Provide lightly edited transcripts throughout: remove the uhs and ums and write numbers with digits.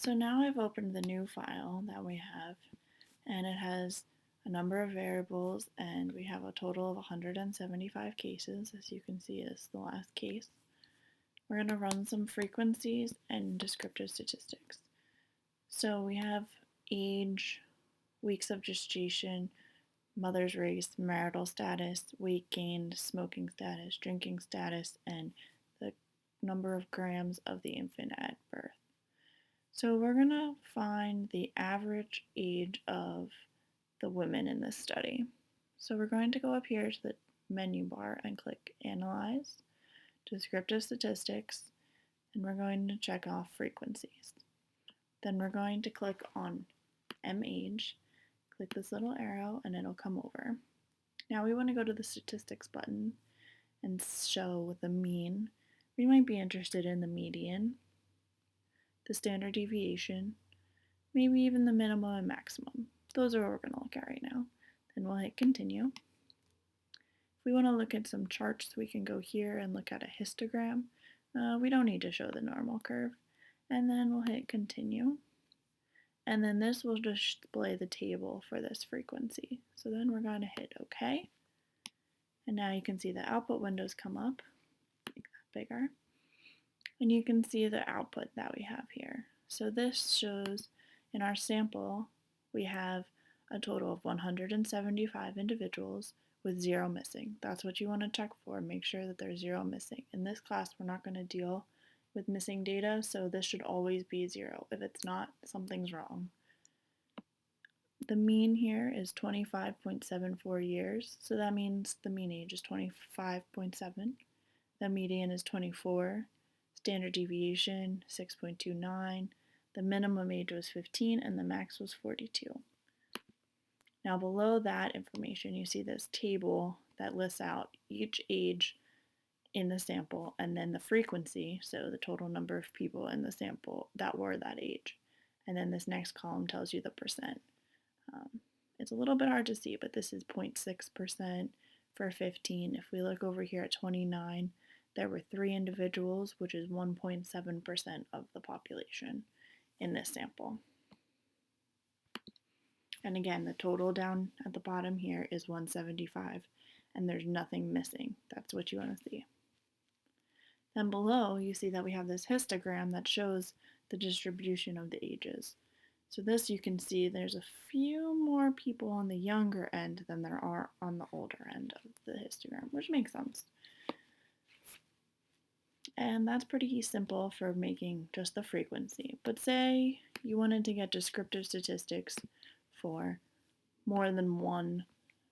So now I've opened the new file that we have, and it has a number of variables, and we have a total of 175 cases. As you can see, is the last case. We're going to run some frequencies and descriptive statistics. So we have age, weeks of gestation, mother's race, marital status, weight gained, smoking status, drinking status, and the number of grams of the infant at birth. So we're going to find the average age of the women in this study. So we're going to go up here to the menu bar and click Analyze, Descriptive Statistics, and we're going to check off frequencies. Then we're going to click on MAge, click this little arrow, and it'll come over. Now we want to go to the Statistics button and show the mean. We might be interested in the median, the standard deviation, maybe even the minimum and maximum. Those are what we're going to look at right now. Then we'll hit continue. If we want to look at some charts, we can go here and look at a histogram. We don't need to show the normal curve. And then we'll hit continue. And then this will display the table for this frequency. So then we're going to hit OK. And now you can see the output windows come up, make that bigger. And you can see the output that we have here. So this shows in our sample, we have a total of 175 individuals with 0 missing. That's what you want to check for. Make sure that there's 0 missing. In this class, we're not going to deal with missing data, so this should always be 0. If it's not, something's wrong. The mean here is 25.74 years, so that means the mean age is 25.7. The median is 24. Standard deviation, 6.29. The minimum age was 15, and the max was 42. Now below that information, you see this table that lists out each age in the sample, and then the frequency, so the total number of people in the sample that were that age. And then this next column tells you the percent. It's a little bit hard to see, but this is 0.6% for 15. If we look over here at 29, there were 3 individuals, which is 1.7% of the population in this sample. And again, the total down at the bottom here is 175, and there's nothing missing. That's what you want to see. Then below, you see that we have this histogram that shows the distribution of the ages. So this you can see there's a few more people on the younger end than there are on the older end of the histogram, which makes sense. And that's pretty simple for making just the frequency. But say you wanted to get descriptive statistics for more than one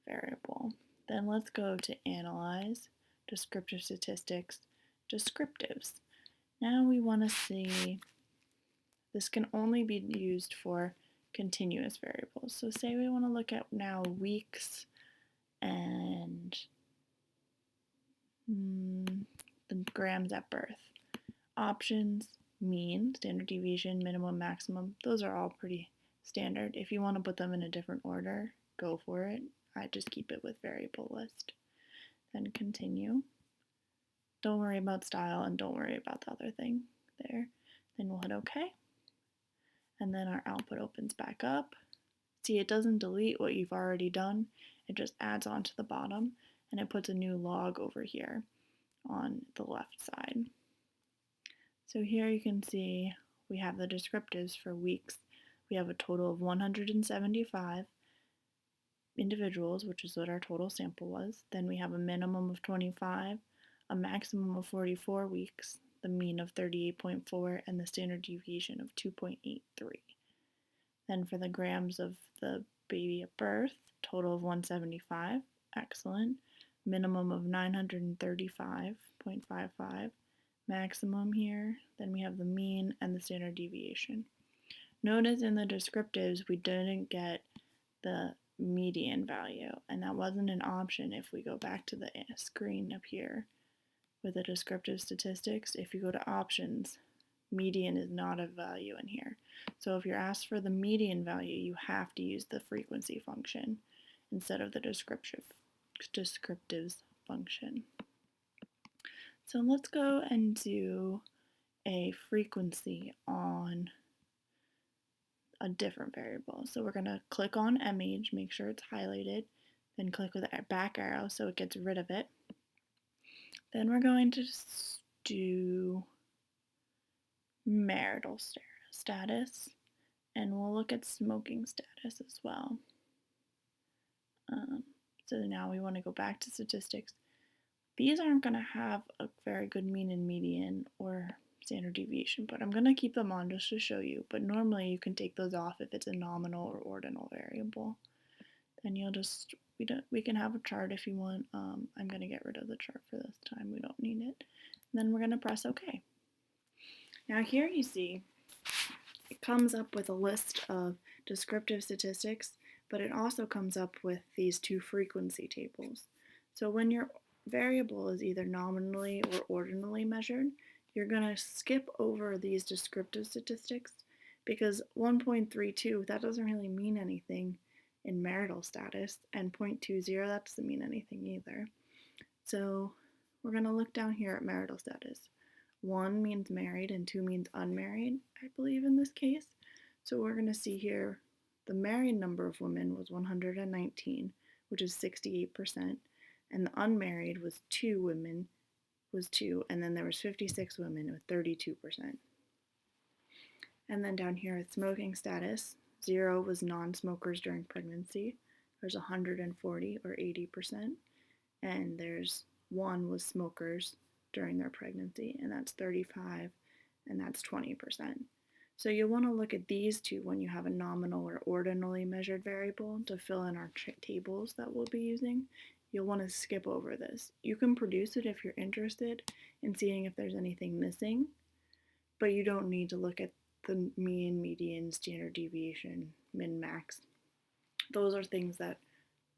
variable. Then let's go to Analyze, Descriptive Statistics, Descriptives. Now we want to see, this can only be used for continuous variables. So say we want to look at now weeks and the grams at birth. Options, mean, standard deviation, minimum, maximum, those are all pretty standard. If you want to put them in a different order, go for it. I just keep it with variable list. Then continue. Don't worry about style and don't worry about the other thing there. Then we'll hit OK. And then our output opens back up. See, it doesn't delete what you've already done. It just adds on to the bottom and it puts a new log over here on the left side. So here you can see we have the descriptives for weeks. We have a total of 175 individuals, which is what our total sample was. Then we have a minimum of 25, a maximum of 44 weeks, the mean of 38.4, and the standard deviation of 2.83. Then for the grams of the baby at birth, total of 175, excellent. Minimum of 935.55, maximum here. Then we have the mean and the standard deviation. Notice in the descriptives we didn't get the median value, and that wasn't an option if we go back to the screen up here with the descriptive statistics. If you go to options, median is not a value in here. So if you're asked for the median value, you have to use the frequency function instead of the descriptives function. So let's go and do a frequency on a different variable. So we're going to click on image, make sure it's highlighted, then click with the back arrow so it gets rid of it. Then we're going to do marital status, and we'll look at smoking status as well. So now we want to go back to statistics. These aren't going to have a very good mean and median or standard deviation, but I'm going to keep them on just to show you. But normally you can take those off if it's a nominal or ordinal variable. Then you'll just, we can have a chart if you want. I'm going to get rid of the chart for this time. We don't need it. And then we're going to press OK. Now here you see it comes up with a list of descriptive statistics, but it also comes up with these two frequency tables. So when your variable is either nominally or ordinally measured, you're going to skip over these descriptive statistics because 1.32, that doesn't really mean anything in marital status, and 0.20, that doesn't mean anything either. So we're going to look down here at marital status. 1 means married and 2 means unmarried, I believe in this case. So we're going to see here the married number of women was 119, which is 68%, and the unmarried was 2 women, was 2, and then there was 56 women with 32%. And then down here with smoking status, 0 was non-smokers during pregnancy, there's 140 or 80%, and there's 1 was smokers during their pregnancy, and that's 35, and that's 20%. So you'll want to look at these two when you have a nominal or ordinally measured variable to fill in our tables that we'll be using. You'll want to skip over this. You can produce it if you're interested in seeing if there's anything missing, but you don't need to look at the mean, median, standard deviation, min, max. Those are things that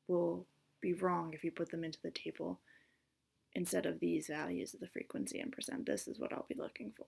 will be wrong if you put them into the table instead of these values of the frequency and percent. This is what I'll be looking for.